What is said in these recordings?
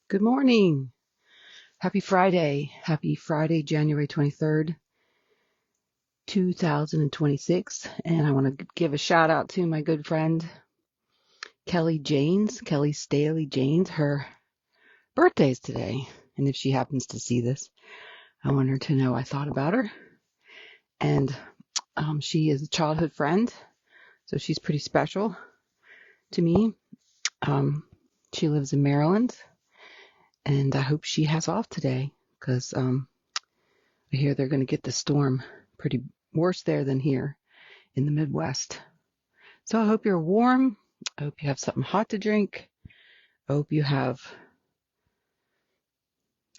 Good morning. Happy Friday. Happy Friday, January 23rd, 2026. And I want to give a shout out to my good friend, Kelly Staley Janes. Her birthday's today. And if she happens to see this, I want her to know I thought about her. And she is a childhood friend, so she's pretty special to me. She lives in Maryland, and I hope she has off today because I hear they're going to get the storm pretty worse there than here in the Midwest. So I hope you're warm. I hope you have something hot to drink. I hope you have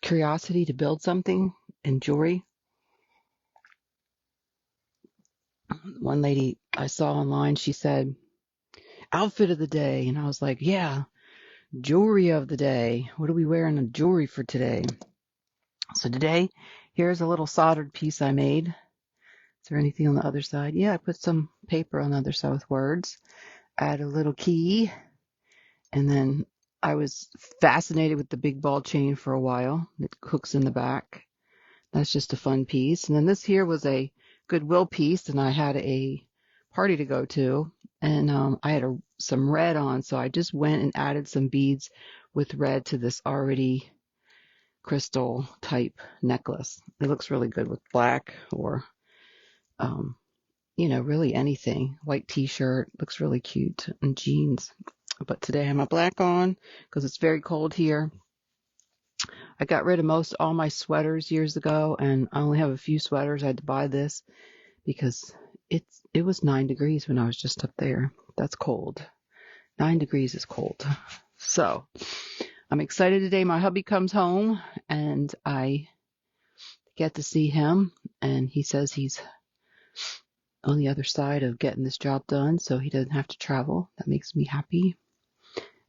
curiosity to build something and joy. One lady I saw online, she said, outfit of the day. And I was like, yeah, jewelry of the day. What are we wearing in jewelry for today? So today, here's a little soldered piece I made. Is there anything on the other side? Yeah, I put some paper on the other side with words. Add a little key. And then I was fascinated with the big ball chain for a while. It hooks in the back. That's just a fun piece. And then this here was a Goodwill piece, and I had a party to go to, and I had some red on, so I just went and added some beads with red to this already crystal type necklace. It looks really good with black or, really anything. White t-shirt looks really cute, and jeans. But today I have my black on because it's very cold here. I got rid of most all my sweaters years ago, and I only have a few sweaters. I had to buy this because it was 9 degrees when I was just up there. That's cold. 9 degrees is cold. So I'm excited today. My hubby comes home and I get to see him, and he says he's on the other side of getting this job done, so he doesn't have to travel. That makes me happy.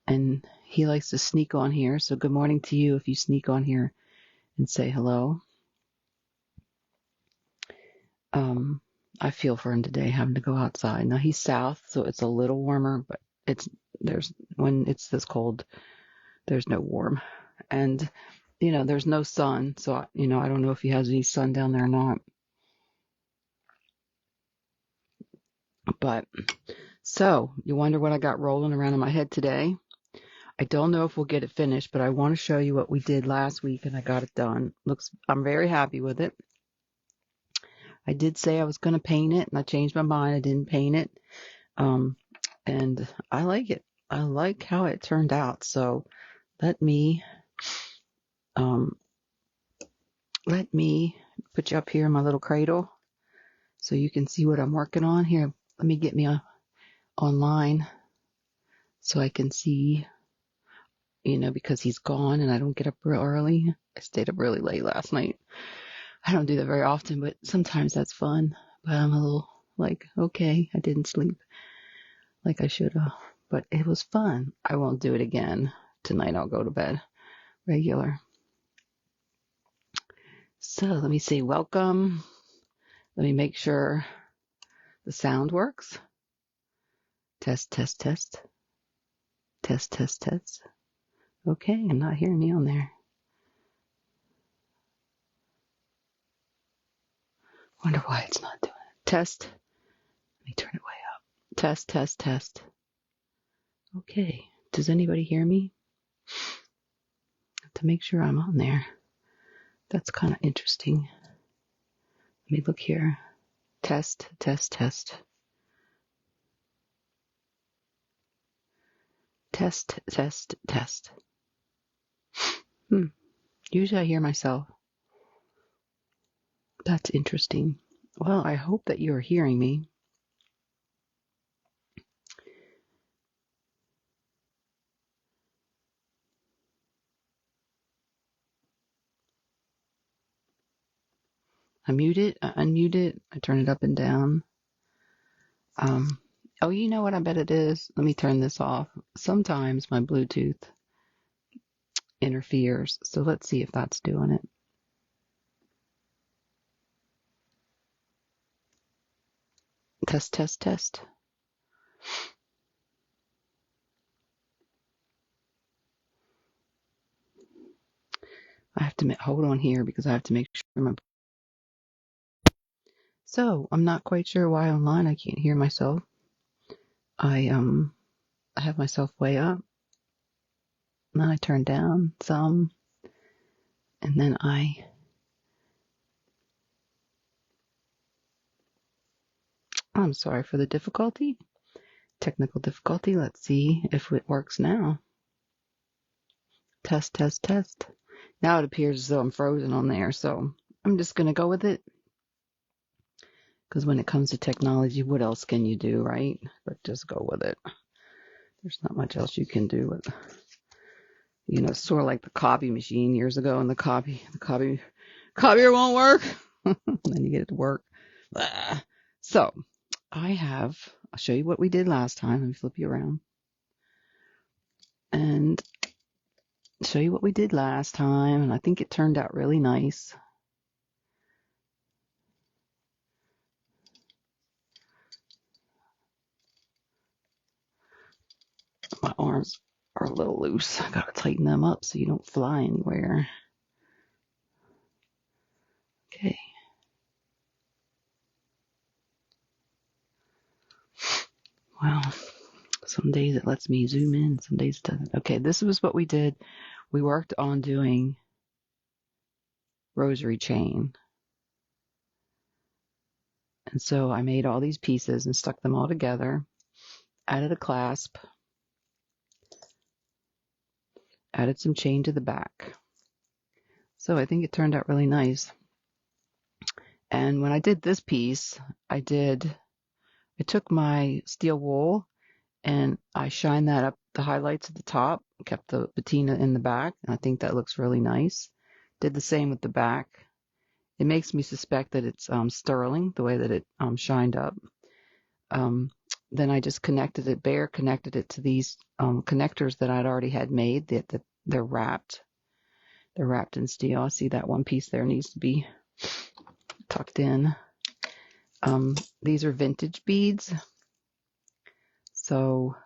And he likes to sneak on here, so good morning to you if you sneak on here and say hello. I feel for him today having to go outside. Now he's south, so it's a little warmer, but when it's this cold, there's no warm. And there's no sun, so I don't know if he has any sun down there or not. But so you wonder what I got rolling around in my head today. I don't know if we'll get it finished, but I want to show you what we did last week, and I got it done. I'm very happy with it. I did say I was going to paint it, and I changed my mind. I didn't paint it. And I like it. I like how it turned out. So let me put you up here in my little cradle so you can see what I'm working on. Here, let me get me online so I can see, because he's gone and I don't get up real early. I stayed up really late last night. I don't do that very often, but sometimes that's fun. But I'm a little like, okay, I didn't sleep like I should have, but it was fun. I won't do it again. Tonight I'll go to bed regular. So let me say welcome. Let me make sure the sound works. Test, test, test. Test, test, test. Okay, I'm not hearing me on there. Wonder why it's not doing it. Test. Let me turn it way up. Test, test, test. Okay. Does anybody hear me? To make sure I'm on there. That's kind of interesting. Let me look here. Test, test, test. Test, test, test. Usually I hear myself. That's interesting. Well, I hope that you're hearing me. I mute it, I unmute it, I turn it up and down. Oh, you know what I bet it is? Let me turn this off. Sometimes my Bluetooth interferes, so let's see if that's doing it. Test, test, test. I have to hold on here because I have to make sure So I'm not quite sure why online I can't hear myself. I have myself way up, and then I turn down some, and then I'm sorry for the technical difficulty. Let's see if it works now. Test, test, test. Now it appears as though I'm frozen on there, so I'm just going to go with it. Because when it comes to technology, what else can you do, right? But just go with it. There's not much else you can do with, sort of like the copy machine years ago, and the copier won't work. Then you get it to work. So I'll show you what we did last time. Let me flip you around and show you what we did last time. And I think it turned out really nice. My arms are a little loose. I gotta tighten them up so you don't fly anywhere. Okay. Well, some days it lets me zoom in, some days it doesn't. Okay, this was what we did. We worked on doing rosary chain. And so I made all these pieces and stuck them all together, added a clasp, added some chain to the back. So I think it turned out really nice. And when I did this piece, I took my steel wool and I shined that up, the highlights at the top, kept the patina in the back, and I think that looks really nice. Did the same with the back. It makes me suspect that it's sterling, the way that it shined up. Then I just connected it to these connectors that I'd already had made. They're wrapped. They're wrapped in steel. I see that one piece there needs to be tucked in. These are vintage beads. So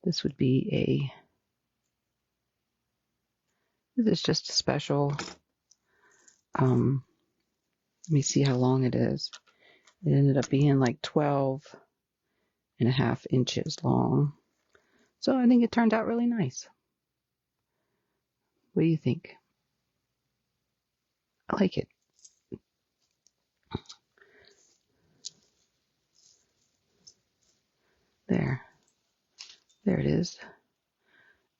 this is just a special, let me see how long it is. It ended up being like 12.5 inches long. So I think it turned out really nice. What do you think? I like it. There it is.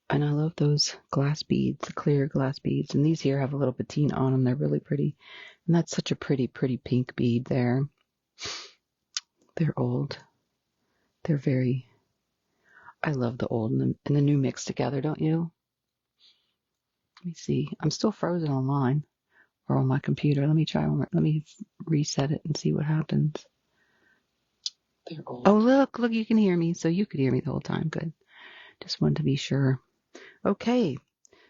And I love those glass beads, the clear glass beads. And these here have a little patina on them. They're really pretty. And that's such a pretty, pretty pink bead there. They're old. I love the old and the new mixed together, don't you? Let me see. I'm still frozen online or on my computer. Let me reset it and see what happens. They're old. Oh, look, you can hear me. So you could hear me the whole time. Good. Just wanted to be sure. Okay.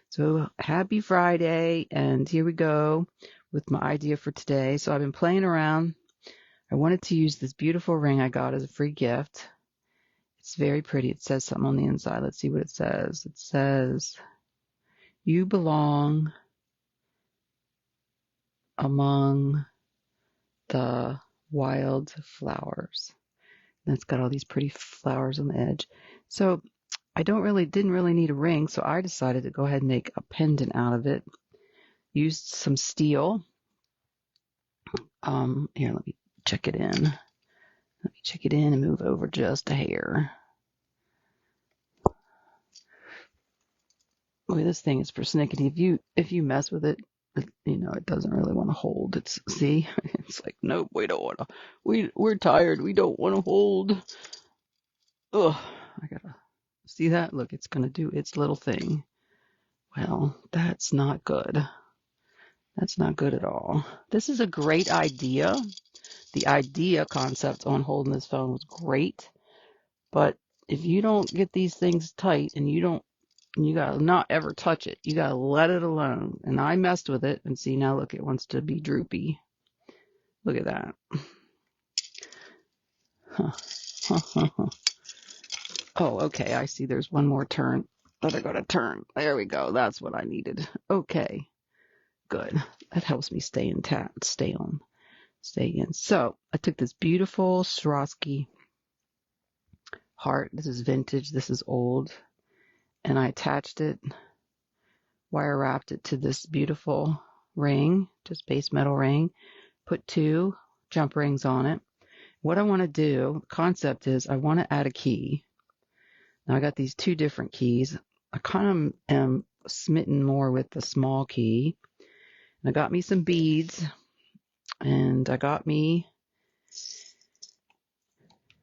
So happy Friday. And here we go with my idea for today. So I've been playing around. I wanted to use this beautiful ring I got as a free gift. It's very pretty. It says something on the inside. Let's see what it says. It says, "You belong among the wild flowers." And it's got all these pretty flowers on the edge. So I didn't really need a ring, so I decided to go ahead and make a pendant out of it. Used some steel. Here, let me check it in. Let me check it in and move over just a hair. Look, this thing is persnickety. If you mess with it, it doesn't really want to hold. It's like, nope, we don't want to. We're tired. We don't want to hold. Ugh, I gotta see that. Look, it's gonna do its little thing. Well, that's not good. That's not good at all. This is a great idea. The idea concept on holding this phone was great, but if you don't get these things tight and you gotta not ever touch it. You gotta let it alone. And I messed with it, and see now, look, it wants to be droopy. Look at that. Oh, okay. I see. There's one more turn that I gotta turn. There we go. That's what I needed. Okay. good. That helps me stay intact, stay in. So I took this beautiful Swarovski heart. This is vintage. This is old. And I attached it, wire wrapped it to this beautiful ring, just base metal ring, put 2 jump rings on it. What I want to do, the concept is I want to add a key. Now I got these 2 different keys. I kind of am smitten more with the small key. And I got me some beads, and I got me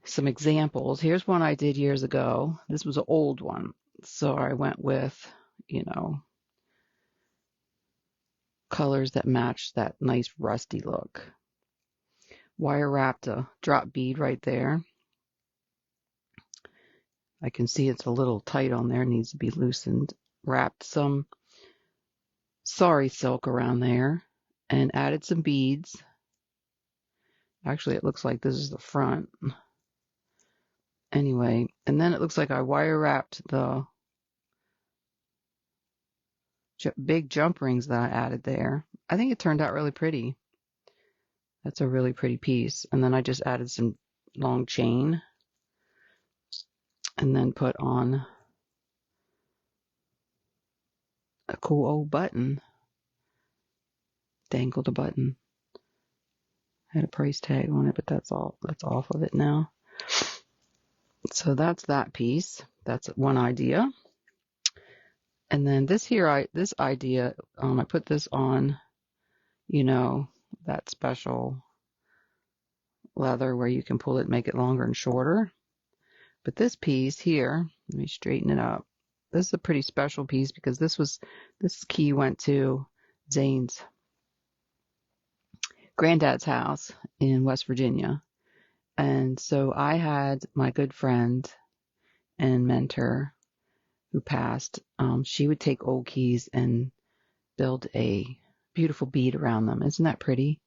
some examples. Here's one I did years ago. This was an old one. So I went with, colors that match that nice rusty look. Wire wrapped a drop bead right there. I can see it's a little tight on there, needs to be loosened. Wrapped some sari silk around there and added some beads. Actually, it looks like this is the front. Anyway, and then it looks like I wire wrapped the big jump rings that I added there. I think it turned out really pretty. That's a really pretty piece. And then I just added some long chain and then put on a cool old button. Dangled a button. Had a price tag on it, but that's off of it now. So that's that piece. That's one idea. And then this idea, I put this on, that special leather where you can pull it, make it longer and shorter. But this piece here, let me straighten it up. This is a pretty special piece because this key went to Zane's granddad's house in West Virginia. And so I had my good friend and mentor who passed. She would take old keys and build a beautiful bead around them. Isn't that pretty?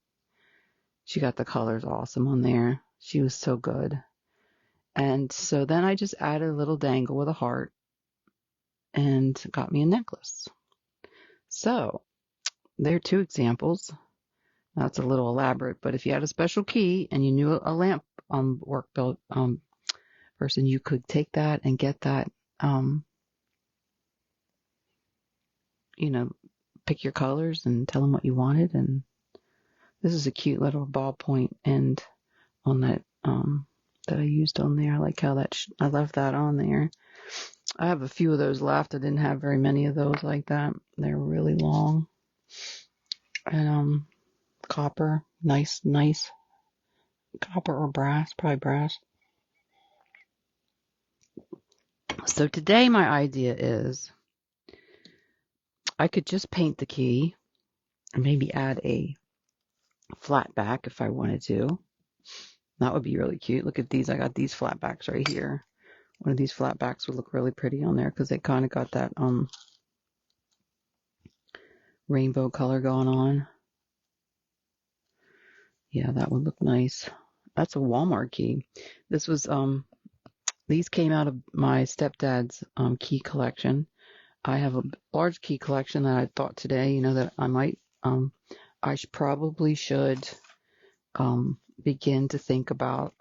She got the colors awesome on there. She was so good. And so then I just added a little dangle with a heart and got me a necklace. So there are 2 examples. That's a little elaborate, but if you had a special key and you knew a lamp work built person, you could take that and get that, pick your colors and tell them what you wanted. And this is a cute little ballpoint end on that that I used on there. I like how I left that on there. I have a few of those left. I didn't have very many of those like that. They're really long. And copper, nice copper or brass, probably brass. So today my idea is I could just paint the key and maybe add a flat back if I wanted to. That would be really cute. Look at these. I got these flat backs right here. One of these flat backs would look really pretty on there because they kind of got that rainbow color going on. Yeah, that would look nice. That's a Walmart key. This was these came out of my stepdad's key collection. I have a large key collection that I thought today, that I might probably should begin to think about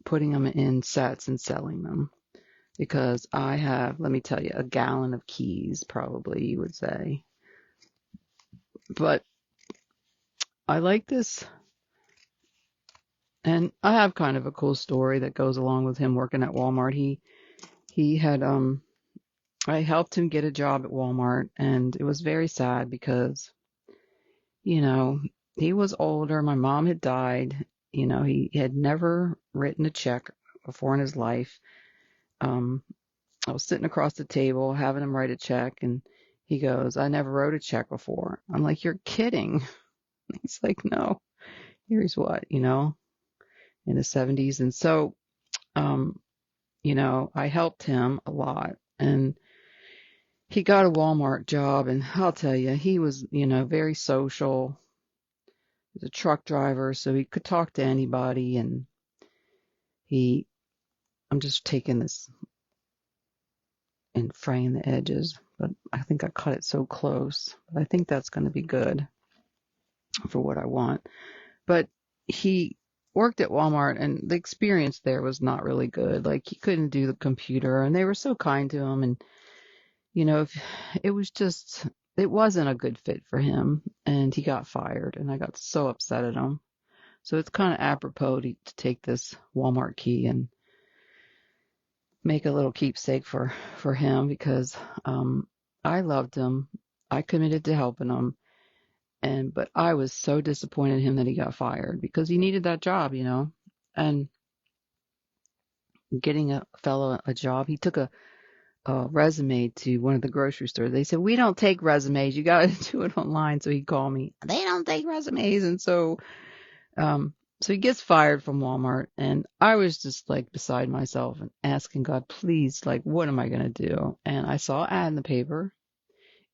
putting them in sets and selling them, because I have, let me tell you, a gallon of keys, probably you would say. But I like this, and I have kind of a cool story that goes along with him working at Walmart. He had I helped him get a job at Walmart, and it was very sad because he was older. My mom had died. He had never written a check before in his life. I was sitting across the table having him write a check, and he goes, "I never wrote a check before." I'm like, "You're kidding." He's like, "No, here's what, in his 70s. And so, I helped him a lot, and he got a Walmart job, and I'll tell you, he was, very social. He was a truck driver, so he could talk to anybody, and I'm just taking this and fraying the edges. but I think I cut it so close. But I think that's going to be good for what I want. But he worked at Walmart, and the experience there was not really good. Like, he couldn't do the computer, and they were so kind to him. And, if it was just, it wasn't a good fit for him, and he got fired, and I got so upset at him. So it's kind of apropos to take this Walmart key and make a little keepsake for him, because I loved him. I committed to helping him. But I was so disappointed in him that he got fired, because he needed that job, and getting a fellow a job. He took a resume to one of the grocery stores. They said, "We don't take resumes. You got to do it online." So he called me. They don't take resumes. And so he gets fired from Walmart, and I was just like beside myself and asking God, please, like, what am I going to do? And I saw an ad in the paper.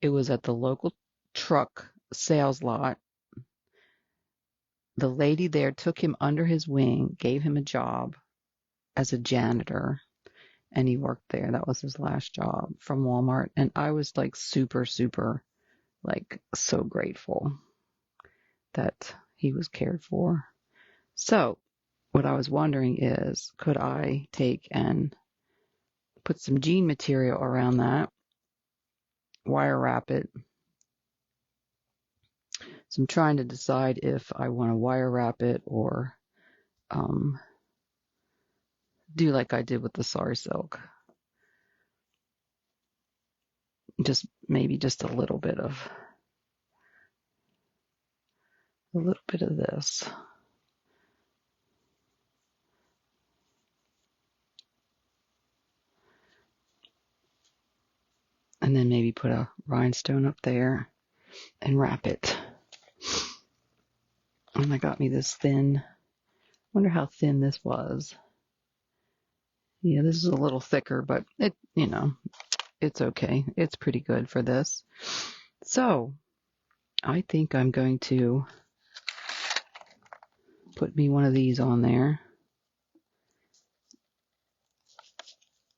It was at the local truck sales lot. The lady there took him under his wing, gave him a job as a janitor, and he worked there. That was his last job from Walmart. And I was like super, super, like, so grateful that he was cared for. So what I was wondering is, could I take and put some jean material around that, wire wrap it? So I'm trying to decide if I want to wire wrap it or do like I did with the Sari Silk. Maybe just a little bit of this. And then maybe put a rhinestone up there and wrap it. And I got me this thin. Wonder how thin this was. Yeah, this is a little thicker, but it's okay. It's pretty good for this. So I think I'm going to put me one of these on there.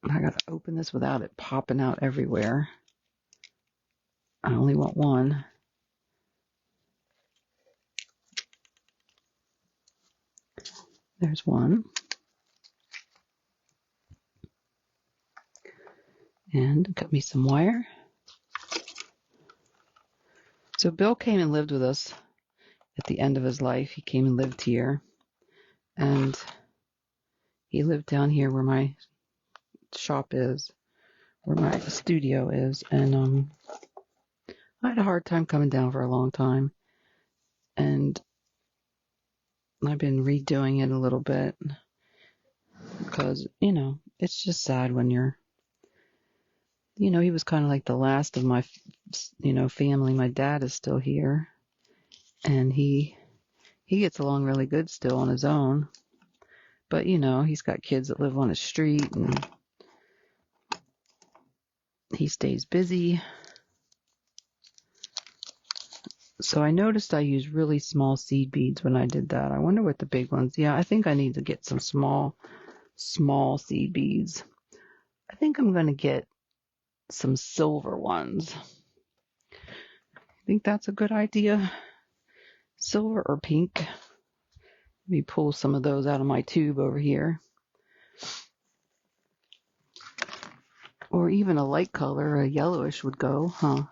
I gotta open this without it popping out everywhere. I only want one. There's one. And cut me some wire. So Bill came and lived with us at the end of his life. He came and lived here. And he lived down here where my shop is, where my studio is. And I had a hard time coming down for a long time. And I've been redoing it a little bit because, it's just sad when you're, he was kind of like the last of my, family. My dad is still here, and he gets along really good still on his own. But, he's got kids that live on his street, and he stays busy. So I noticed I used really small seed beads when I did that. I wonder what the big ones. Yeah, I think I need to get some small seed beads. I think I'm going to get some silver ones. I think that's a good idea. Silver or pink. Let me pull some of those out of my tube over here. Or even a light color, a yellowish would go, huh?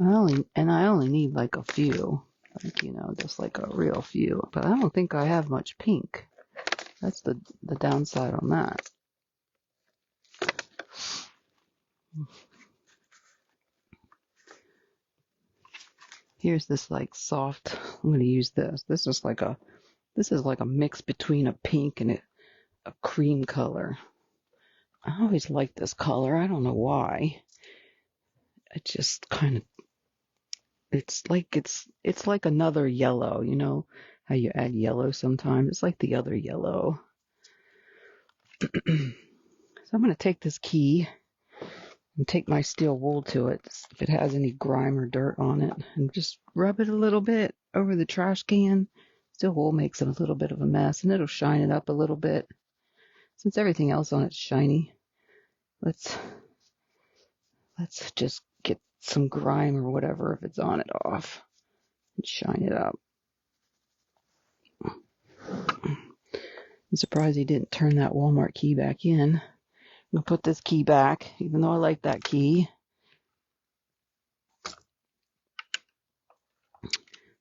I only need like a few, like, just like a real few. But I don't think I have much pink. That's the downside on that. Here's this like soft. I'm going to use this. This is like a mix between a pink and a cream color. I always like this color. I don't know why. It just kind of, it's like another yellow. You know how you add yellow sometimes? It's like the other yellow. So I'm going to take this key and take my steel wool to it, if it has any grime or dirt on it, and just rub it a little bit over the trash can. Steel wool makes it a little bit of a mess, and it'll shine it up a little bit. Since everything else on it's shiny, let's just get some grime or whatever if it's on it off and shine it up. I'm surprised he didn't turn that Walmart key back in. I'm going to put this key back, even though I like that key.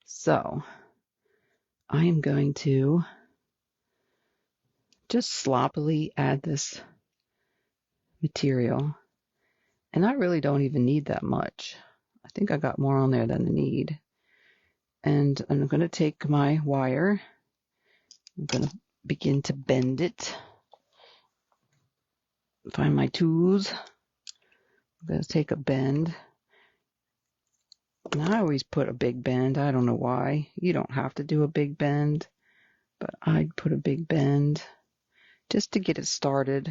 So, I am going to just sloppily add this material. And I really don't even need that much. I think I got more on there than I need. And I'm going to take my wire. I'm going to begin to bend it. Find my tools. I'm going to take a bend. And I always put a big bend. I don't know why. You don't have to do a big bend, but I'd put a big bend just to get it started.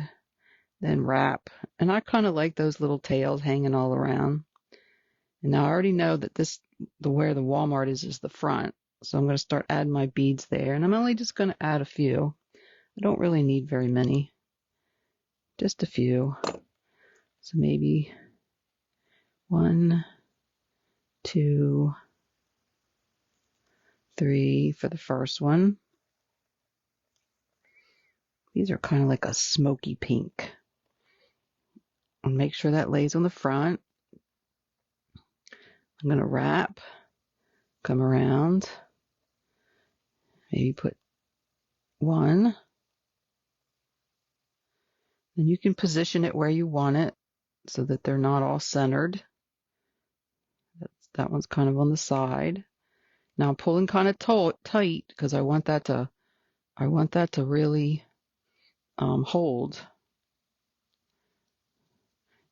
Then wrap. And I kind of like those little tails hanging all around. And now I already know that where the Walmart is the front. So I'm going to start adding my beads there. And I'm only just going to add a few. I don't really need very many. Just a few. So maybe 1, 2, 3 for the first one. These are kind of like a smoky pink. And make sure that lays on the front. I'm going to wrap, come around, maybe put 1. And you can position it where you want it so that they're not all centered. That one's kind of on the side. Now I'm pulling kind of tight because I want that to really hold.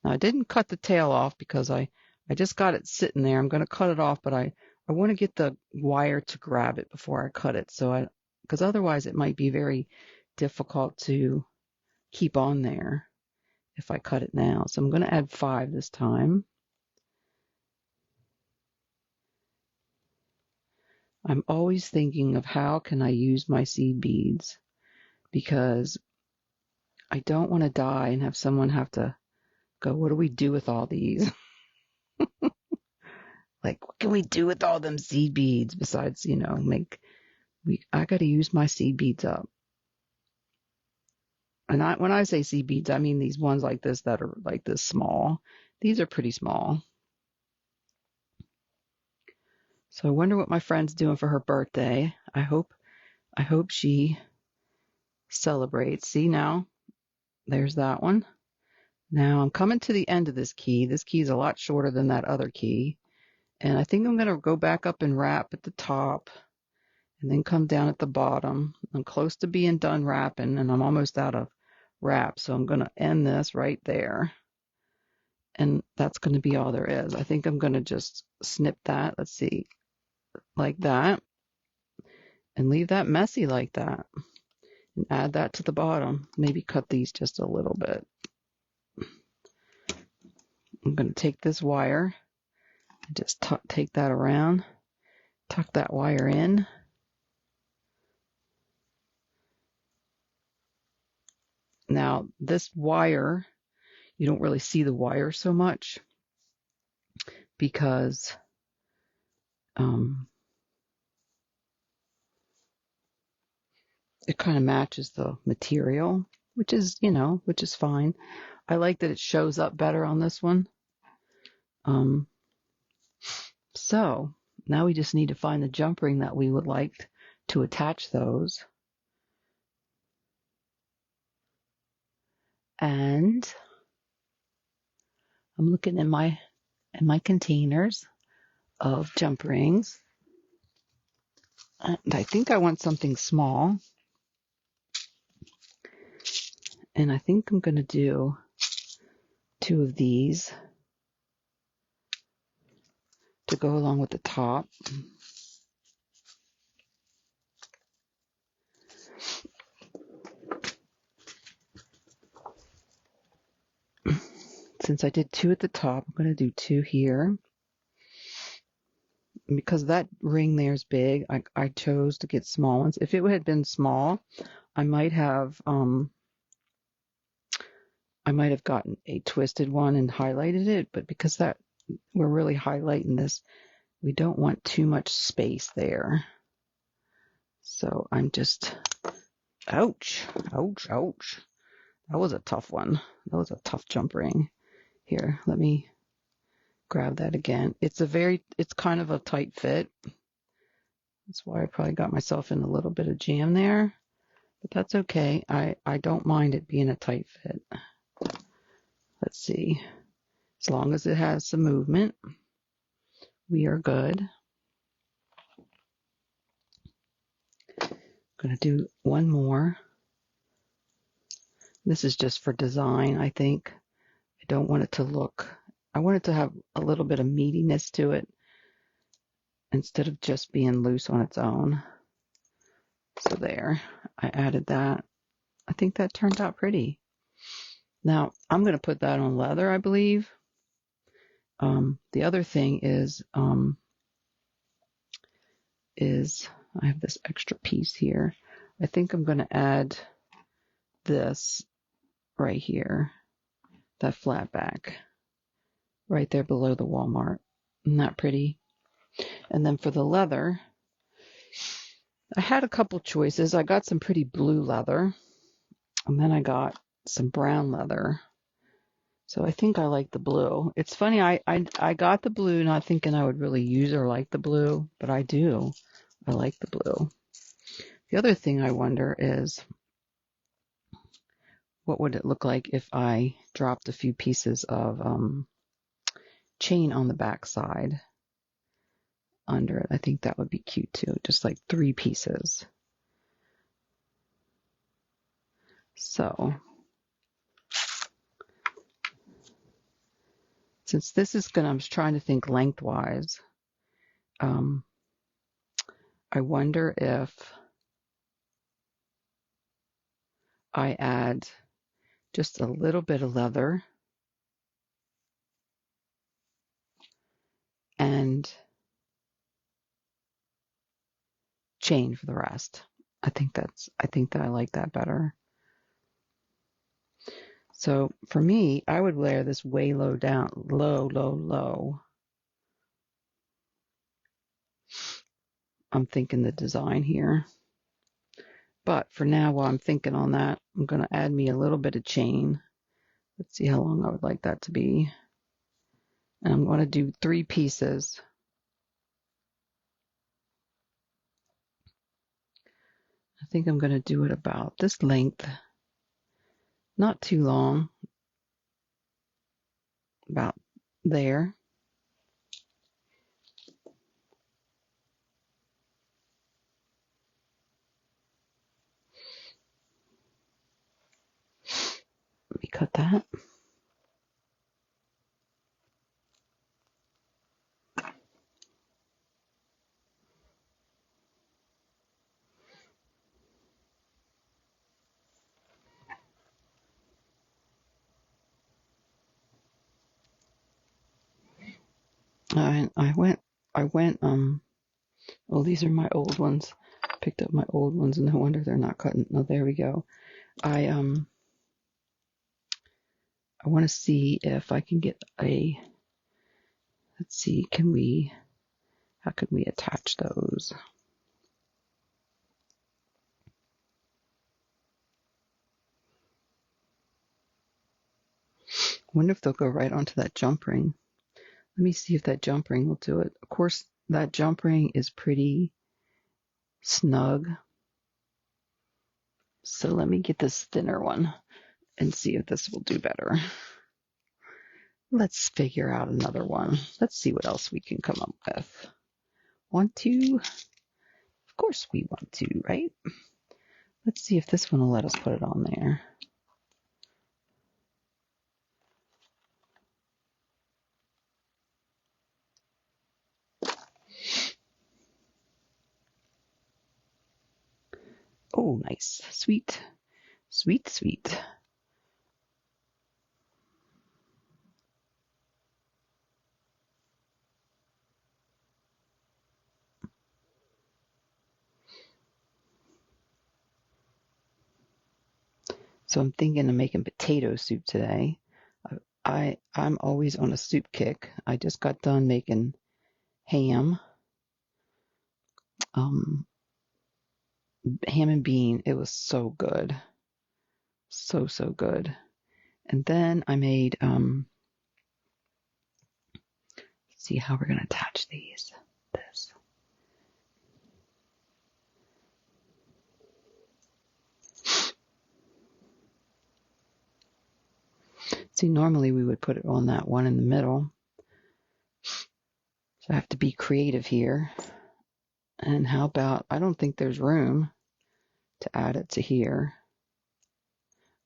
Now I didn't cut the tail off because I just got it sitting there. I'm going to cut it off, but I want to get the wire to grab it before I cut it. So because otherwise it might be very difficult to keep on there if I cut it now. So I'm going to add 5 this time. I'm always thinking of how can I use my seed beads, because I don't want to die and have someone have to go, what do we do with all these? Like, what can we do with all them seed beads besides, I got to use my seed beads up. And when I say seed beads, I mean these ones like this that are like this small. These are pretty small. So I wonder what my friend's doing for her birthday. I hope she celebrates. See, now there's that one. Now I'm coming to the end of this key. This key is a lot shorter than that other key. And I think I'm going to go back up and wrap at the top and then come down at the bottom. I'm close to being done wrapping and I'm almost out of wrap. So I'm going to end this right there. And that's going to be all there is. I think I'm going to just snip that. Let's see. Like that. And leave that messy like that. And add that to the bottom. Maybe cut these just a little bit. I'm going to take this wire and just take that around. Tuck that wire in. Now, this wire, you don't really see the wire so much because it kind of matches the material, which is fine. I like that it shows up better on this one. So now we just need to find the jump ring that we would like to attach those. And I'm looking in my containers of jump rings. And I think I want something small. And I think I'm going to do 2 of these to go along with the top. Since I did 2 at the top, I'm going to do 2 here. And because that ring there is big, I chose to get small ones. If it had been small, I might have I might have gotten a twisted one and highlighted it, but because that we're really highlighting this, we don't want too much space there. So I'm just, ouch, ouch, ouch. That was a tough one. That was a tough jump ring. Here, let me grab that again. It's kind of a tight fit. That's why I probably got myself in a little bit of jam there, but that's okay. I don't mind it being a tight fit. Let's see. As long as it has some movement, we are good. I'm going to do one more. This is just for design, I think. I don't want it to look, I want it to have a little bit of meatiness to it instead of just being loose on its own. So there, I added that. I think that turned out pretty. Now, I'm going to put that on leather, I believe. The other thing is I have this extra piece here. I think I'm going to add this right here, that flat back, right there below the Walmart. Isn't that pretty? And then for the leather, I had a couple choices. I got some pretty blue leather, and then I got some brown leather. So I think I like the blue. It's funny, I got the blue not thinking I would really use or like the blue, but I do. I like the blue. The other thing I wonder is, what would it look like if I dropped a few pieces of chain on the back side under it? I think that would be cute too, just like 3 pieces. So since this is I was trying to think lengthwise. I wonder if I add just a little bit of leather and chain for the rest. I think that I like that better. So for me, I would layer this way low down, low, low, low. I'm thinking the design here. But for now, while I'm thinking on that, I'm going to add me a little bit of chain. Let's see how long I would like that to be. And I'm going to do 3 pieces. I think I'm going to do it about this length. Not too long. About there. Let me cut that. I went, oh, these are my old ones. Picked up my old ones, and no wonder they're not cutting. Oh, there we go. I want to see if I can get let's see, how can we attach those? I wonder if they'll go right onto that jump ring. Let me see if that jump ring will do it. Of course, that jump ring is pretty snug. So let me get this thinner one and see if this will do better. Let's figure out another one. Let's see what else we can come up with. Want to? Of course we want to, right? Let's see if this one will let us put it on there. Oh, nice. Sweet. Sweet, sweet. So I'm thinking of making potato soup today. I'm always on a soup kick. I just got done making ham, um, ham and bean. It was so good. So, so good. And then I made, see how we're going to attach these. This. See, normally we would put it on that one in the middle. So I have to be creative here. And how about, I don't think there's room to add it to here.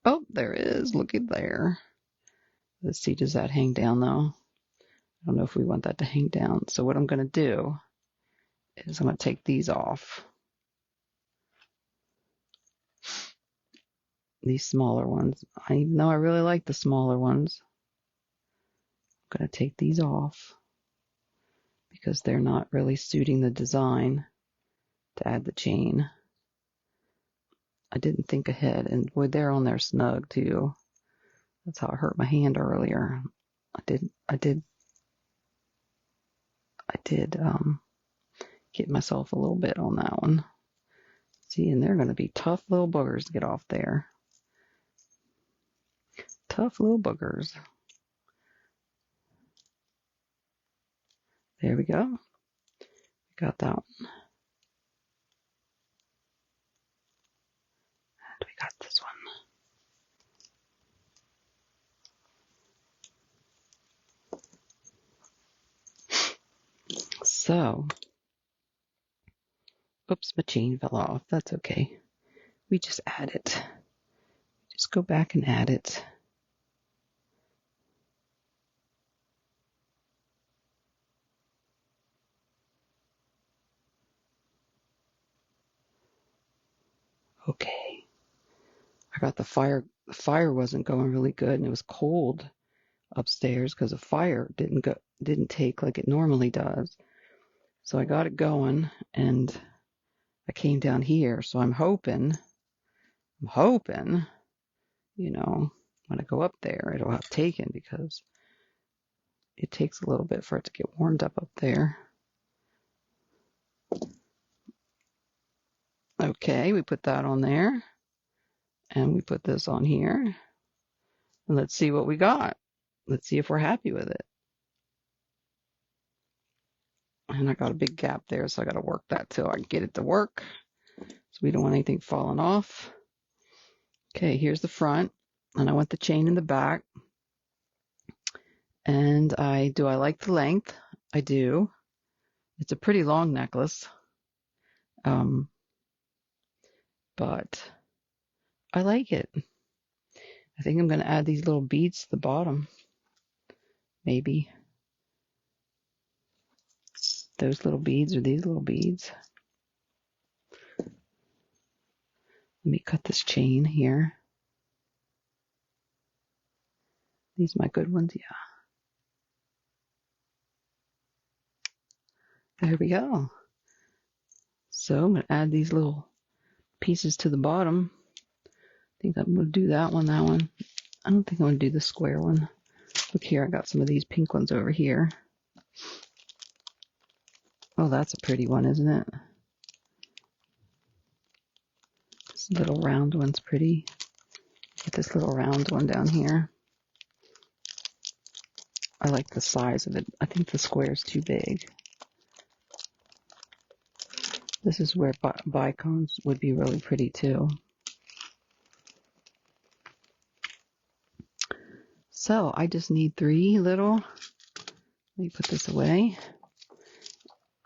Oh, there is. Look at there. Let's see, does that hang down though? I don't know if we want that to hang down. So what I'm going to do is I'm going to take these off. These smaller ones. Even though I really like the smaller ones, I'm going to take these off because they're not really suiting the design to add the chain. I didn't think ahead, and boy, they're on there snug too. That's how I hurt my hand earlier. I did get myself a little bit on that one. See, and they're going to be tough little boogers to get off there. Tough little boogers. There we go. Got that one. And we got this one. So, oops, my chain fell off. That's okay. We just add it. Just go back and add it. Okay. I got the fire. The fire wasn't going really good, and it was cold upstairs because the fire didn't take like it normally does. So I got it going, and I came down here. So I'm hoping, you know, when I go up there, it'll have taken because it takes a little bit for it to get warmed up there. Okay, we put that on there, and we put this on here, and let's see what we got. Let's see if we're happy with it. And I got a big gap there, so I got to work that till I can get it to work. So we don't want anything falling off. Okay, here's the front, and I want the chain in the back. And I like the length? I do. It's a pretty long necklace, but I like it. I think I'm going to add these little beads to the bottom. Maybe those little beads or these little beads. Let me cut this chain here. These are my good ones, yeah. There we go. So I'm going to add these little pieces to the bottom. I think I'm going to do that one. I don't think I'm going to do the square one. Look here, I got some of these pink ones over here. Oh, that's a pretty one, isn't it? This little round one's pretty. Get this little round one down here. I like the size of it. I think the square is too big. This is where bicones would be really pretty too. So I just need 3 little. Let me put this away.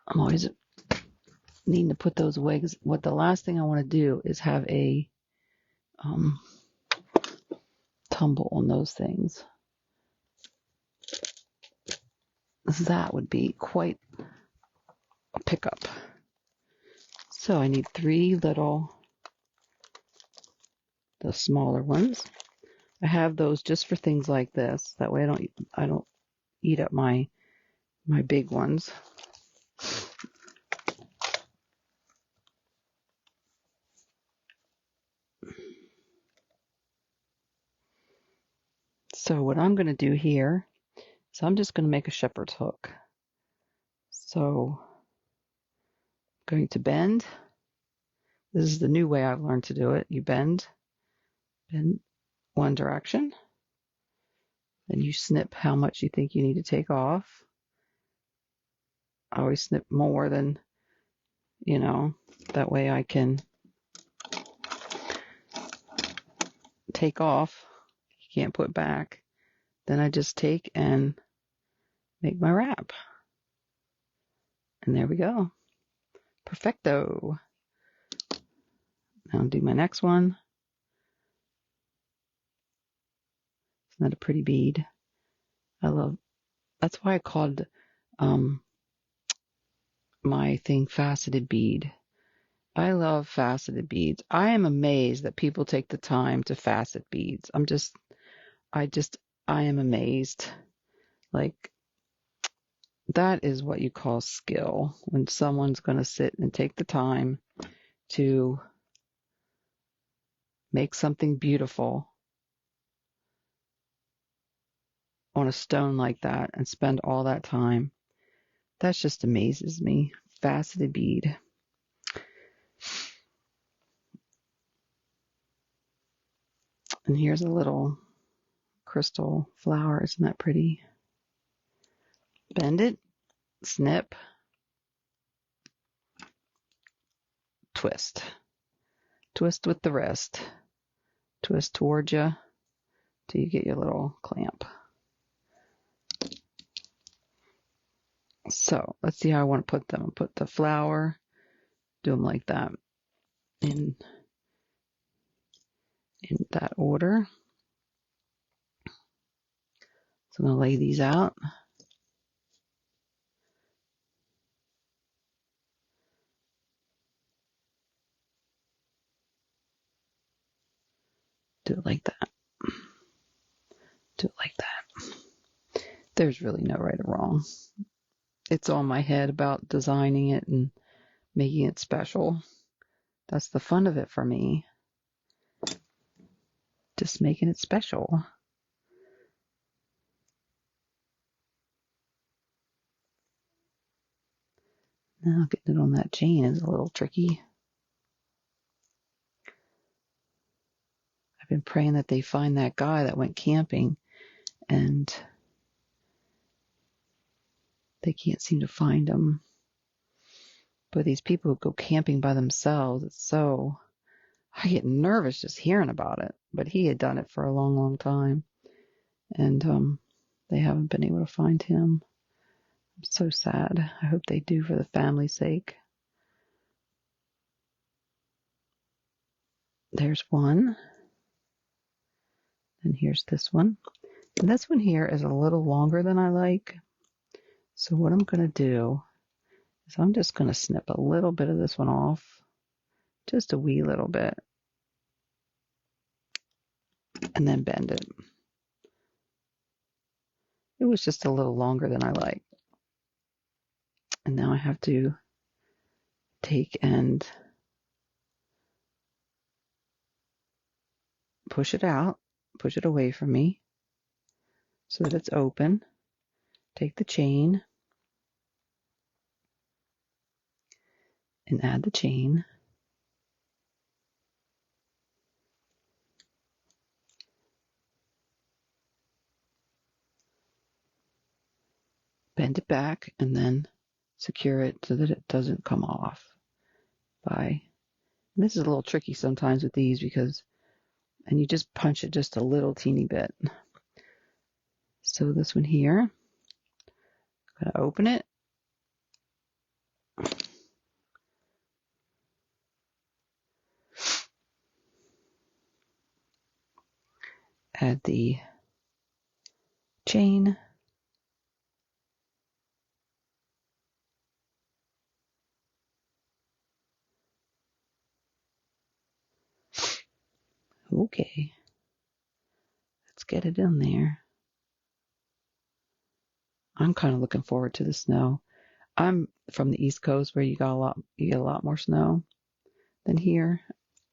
I'm always needing to put those away because what the last thing I want to do is have a tumble on those things. That would be quite a pickup. So I need 3 little, the smaller ones. I have those just for things like this. That way I don't eat up my big ones. So what I'm going to do here is I'm just going to make a shepherd's hook. So I'm going to bend. This is the new way I've learned to do it. You bend one direction, then you snip how much you think you need to take off. I always snip more than, that way I can take off. You can't put back. Then I just take and make my wrap. And there we go. Perfecto. Now I'll do my next one. Isn't that a pretty bead? That's why I called my thing faceted bead. I love faceted beads. I am amazed that people take the time to facet beads. I am amazed. Like, that is what you call skill, when someone's going to sit and take the time to make something beautiful on a stone like that and spend all that time. That just amazes me. Faceted bead. And here's a little crystal flower. Isn't that pretty? Bend it, snip, twist. Twist with the wrist. Twist towards you till you get your little clamp. So let's see how I want to put them. Put the flower, do them like that in that order. So I'm going to lay these out. Do it like that. Do it like that. There's really no right or wrong. It's all my head about designing it and making it special. That's the fun of it for me. Just making it special. Now getting it on that chain is a little tricky. I've been praying that they find that guy that went camping and they can't seem to find him. But these people who go camping by themselves, I get nervous just hearing about it. But he had done it for a long, long time. And they haven't been able to find him. I'm so sad. I hope they do for the family's sake. There's one. And here's this one. And this one here is a little longer than I like. So what I'm going to do is I'm just going to snip a little bit of this one off. Just a wee little bit. And then bend it. It was just a little longer than I like. And now I have to take and push it out, push it away from me so that it's open. Take the chain and add the chain. Bend it back and then secure it so that it doesn't come off. This is a little tricky sometimes with these and you just punch it just a little teeny bit. So this one here, I'm going to open it. Add the chain. Okay. Let's get it in there. I'm kind of looking forward to the snow. I'm from the East Coast where you get a lot more snow than here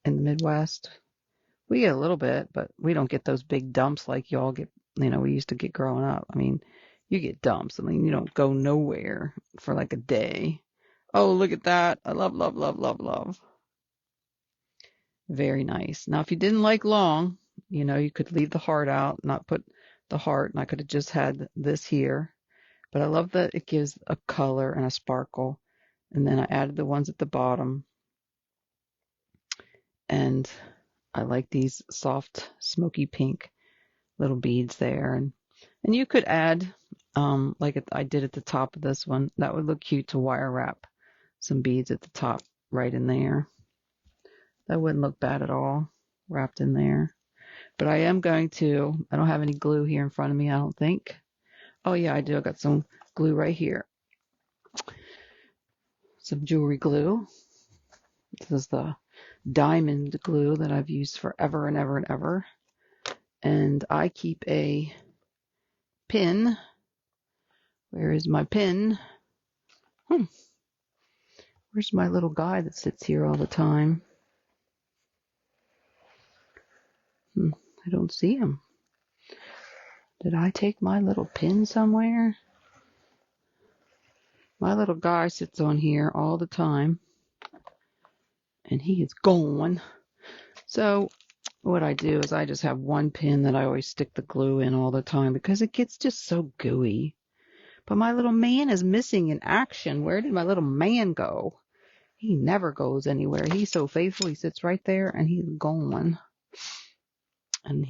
in the Midwest. We get a little bit, but we don't get those big dumps like y'all get we used to get growing up. I mean, you get dumps. I mean, you don't go nowhere for like a day. Oh, look at that. I love, love, love, love, love. Very nice. Now, if you didn't like long, you could leave the heart out, not put the heart, and I could have just had this here. But I love that it gives a color and a sparkle. And then I added the ones at the bottom. And I like these soft, smoky pink little beads there. And you could add, like I did at the top of this one, that would look cute to wire wrap some beads at the top right in there. That wouldn't look bad at all, wrapped in there. But I don't have any glue here in front of me, I don't think. Oh yeah, I do. I got some glue right here. Some jewelry glue. This is the diamond glue that I've used forever and ever and ever. And I keep a pin. Where is my pin? Where's my little guy that sits here all the time? I don't see him. Did I take my little pin somewhere? My little guy sits on here all the time. And he is gone. So what I do is I just have one pin that I always stick the glue in all the time because it gets just so gooey. But my little man is missing in action. Where did my little man go? He never goes anywhere. He's so faithful. He sits right there and he's gone. And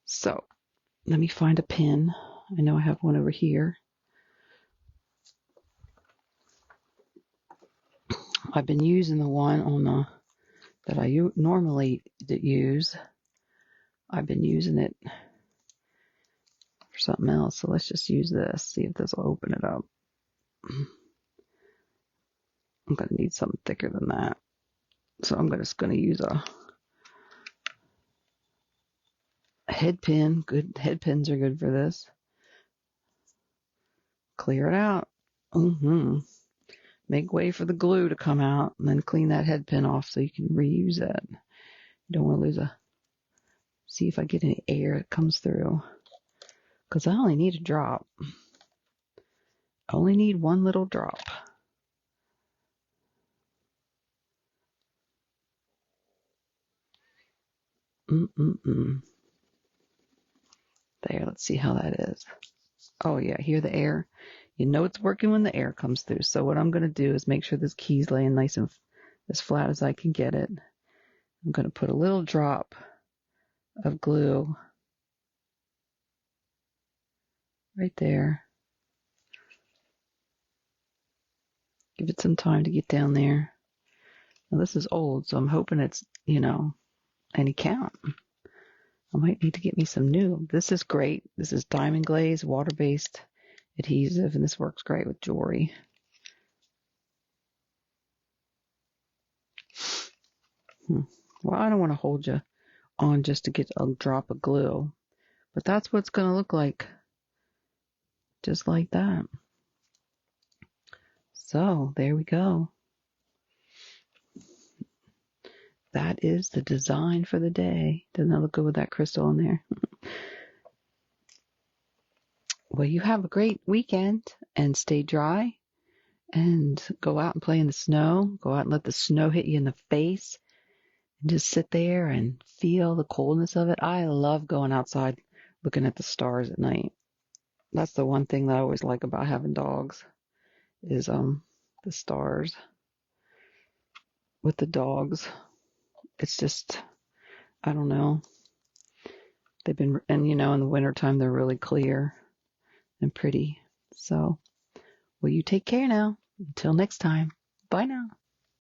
So let me find a pin. I know I have one over here. I've been using the one on that I normally use. I've been using it for something else. So let's just use this. See if this will open it up. I'm going to need something thicker than that. So I'm just going to use a head pin. Good head pins are good for this. Clear it out. Make way for the glue to come out and then clean that head pin off so you can reuse it. You don't want to lose see if I get any air that comes through. Because I only need a drop. I only need one little drop. There, let's see how that is. Oh yeah, hear the air? You know it's working when the air comes through. So what I'm going to do is make sure this key's laying nice and as flat as I can get it. I'm going to put a little drop of glue right there. Give it some time to get down there. Now this is old, so I'm hoping it's, any count. I might need to get me some new. This is great. This is diamond glaze, water-based adhesive, and this works great with jewelry. Well, I don't want to hold you on just to get a drop of glue, but that's what it's going to look like. Just like that. So, there we go. That is the design for the day. Doesn't that look good with that crystal in there? Well, you have a great weekend and stay dry and go out and play in the snow. Go out and let the snow hit you in the face and just sit there and feel the coldness of it. I love going outside looking at the stars at night. That's the one thing that I always like about having dogs is the stars with the dogs. It's just, I don't know. They've been, and in the wintertime, they're really clear and pretty. So, well, you take care now. Until next time. Bye now.